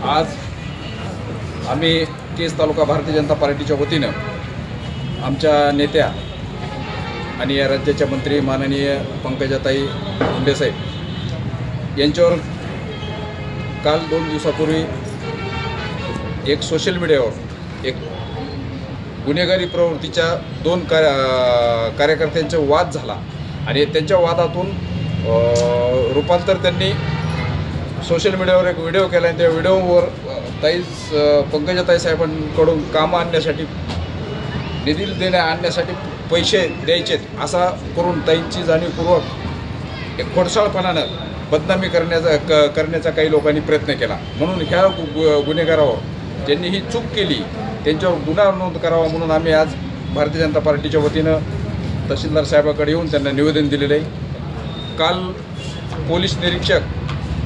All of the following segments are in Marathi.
आज आम्ही केज तालुका भारतीय जनता पार्टीच्या वतीनं आमच्या नेत्या आणि या राज्याच्या मंत्री माननीय पंकजाताई मुंडे साहेब यांच्यावर काल 2 दिवसापूर्वी एक सोशल मीडियावर एक गुन्हेगारी प्रवृत्तीच्या 2 कार्यकर्त्यांचा वाद झाला आणि त्यांच्या वादातून रूपांतर त्यांनी सोशल मीडियावर एक व्हिडिओ केला आणि त्या व्हिडिओवर पंकजाताई साहेबांकडून कामं आणण्यासाठी निधी आणण्यासाठी पैसे द्यायचेत असा करून ताईंची जाणीवपूर्वक एक खोडसाळपणानं बदनामी करण्याचा काही लोकांनी प्रयत्न केला। म्हणून ह्या गुन्हेगारावर ज्यांनी ही चूक केली त्यांच्यावर गुन्हा नोंद करावा म्हणून आम्ही आज भारतीय जनता पार्टीच्या वतीनं तहसीलदार साहेबांकडे येऊन त्यांना निवेदन दिलेलं आहे। काल पोलीस निरीक्षक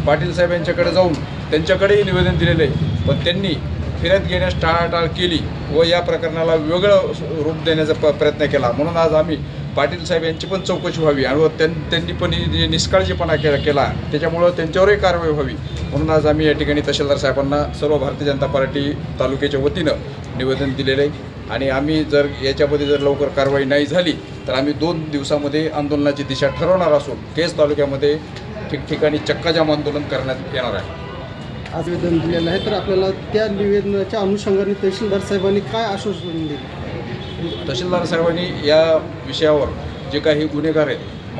पाटील साहेब यांच्याकडे जाऊन त्यांच्याकडेही निवेदन दिलेलं आहे, पण त्यांनी फिर्याद घेण्यास टाळाटाळ केली व या प्रकरणाला वेगळं रूप देण्याचा प्रयत्न केला। म्हणून आज आम्ही पाटील साहेब यांची पण चौकशी व्हावी आणि त्यांनी पण निष्काळजीपणा केला त्याच्यामुळं त्यांच्यावरही कारवाई व्हावी म्हणून आज आम्ही या ठिकाणी तहसीलदार साहेबांना सर्व भारतीय जनता पार्टी तालुक्याच्या वतीनं निवेदन दिलेलं आहे। आणि आम्ही जर याच्यामध्ये जर लवकर कारवाई नाही झाली तर आम्ही 2 दिवसामध्ये आंदोलनाची दिशा ठरवणार असून केज तालुक्यामध्ये ठिकठिकाणी चक्काजाम आंदोलन करण्यात येणार आहे। आज निवेदन दिलेलं आहे तर आपल्याला त्या निवेदनाच्या अनुषंगाने तहसीलदार साहेबांनी काय आश्वासन दिले? तहसीलदार साहेबांनी या विषयावर जे काही गुन्हेगार आहेत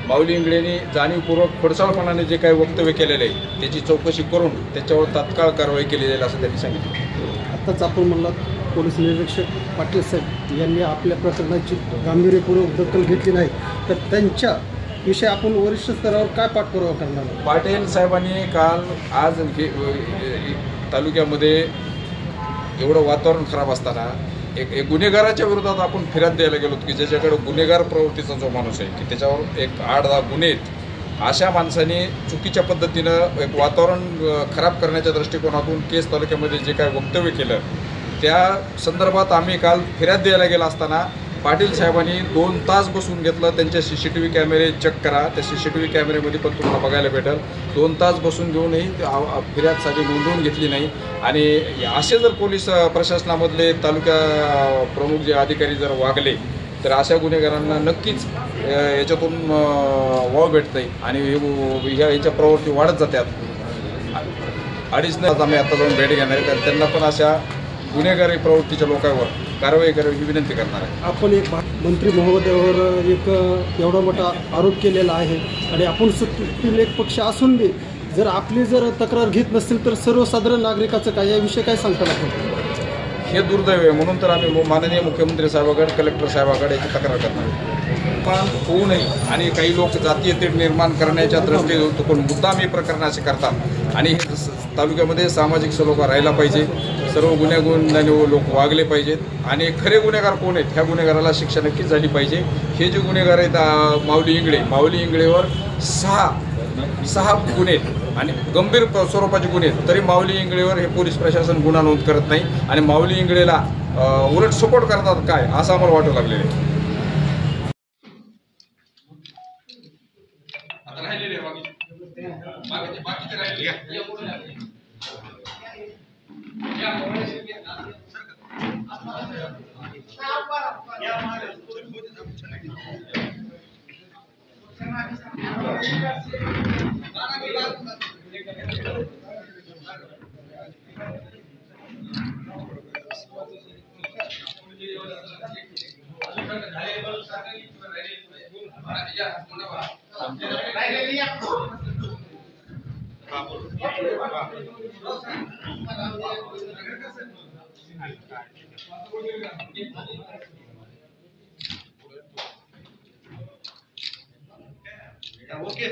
माऊली इंगळेंनी जाणीवपूर्वक खोडसाळपणाने जे काही वक्तव्य केलेले आहे त्याची चौकशी करून त्याच्यावर तात्काळ कारवाई केली जाईल असं त्यांनी सांगितलं। आत्ताच आपण म्हणलात पोलीस निरीक्षक पाटील साहेब यांनी आपल्या प्रकरणाची गांभीर्यपूर्वक दखल घेतली नाही तर त्यांच्या विषय आपण वरिष्ठ स्तरावर काय पाठपुरावा करणार? पाटील साहेबांनी आज तालुक्यामध्ये एवढं वातावरण खराब असताना एक गुन्हेगाराच्या विरोधात आपण फिर्याद द्यायला गेलो की ज्याच्याकडे गुन्हेगार प्रवृत्तीचा जो माणूस आहे की त्याच्यावर एक 8-10 गुन्हे आहेत अशा माणसाने चुकीच्या पद्धतीनं एक वातावरण खराब करण्याच्या दृष्टिकोनातून केज तालुक्यामध्ये जे काय वक्तव्य केलं त्या संदर्भात आम्ही काल फिर्याद द्यायला गेला असताना पाटील साहेबांनी 2 तास बसून घेतलं। त्यांचे CCTV कॅमेरे चेक करा, त्या CCTV कॅमेऱ्यामध्ये पण तुम्हाला बघायला भेटेल 2 तास बसून घेऊनही फिर्याद साधी नोंदवून घेतली नाही। आणि असे जर पोलीस प्रशासनामधले तालुका प्रमुख जे अधिकारी जर वागले तर अशा गुन्हेगारांना नक्कीच याच्यातून वाव भेटते आणि याच्या प्रवृत्ती वाढत जातात। ॲडिशनल आम्ही आता जाऊन भेट घेणार आहे तर त्यांना पण अशा गुन्हेगारी प्रवृत्तीच्या लोकांवर कारवाई करावी ही विनंती करणार आहे। आपण एक मंत्री महोदयावर एक एवढा मोठा आरोप केलेला आहे आणि आपण सत्तेतील एक पक्ष असून बी जर आपली जर तक्रार घेत नसेल तर सर्वसाधारण नागरिकाचं काय याविषयी काय सांगता आपण? हे दुर्दैव आहे म्हणून तर आम्ही माननीय मुख्यमंत्री साहेबांकडे कलेक्टर साहेबांकडे याची तक्रार करणार आहे। पण होऊ नये आणि काही लोक जातीय तेढ निर्माण करण्याच्या दृष्टीने मुद्दाम हे प्रकरण असे करतात आणि तालुक्यामध्ये सामाजिक सलोखा राहिला पाहिजे, सर्व गुन्हेगारांनी लोक वागले पाहिजेत आणि खरे गुन्हेगार कोण आहेत ह्या गुन्हेगाराला शिक्षा नक्कीच झाली पाहिजे। हे जे गुन्हेगार आहेत माऊली इंगळेवर 6 गुन्हे आणि गंभीर स्वरूपाचे गुन्हे तरी माऊली इंगळेवर हे पोलीस प्रशासन गुन्हा नोंद करत नाही आणि माऊली इंगळेला उलट सपोर्ट करतात काय असं आम्हाला वाटू लागलेलं आहे। ओके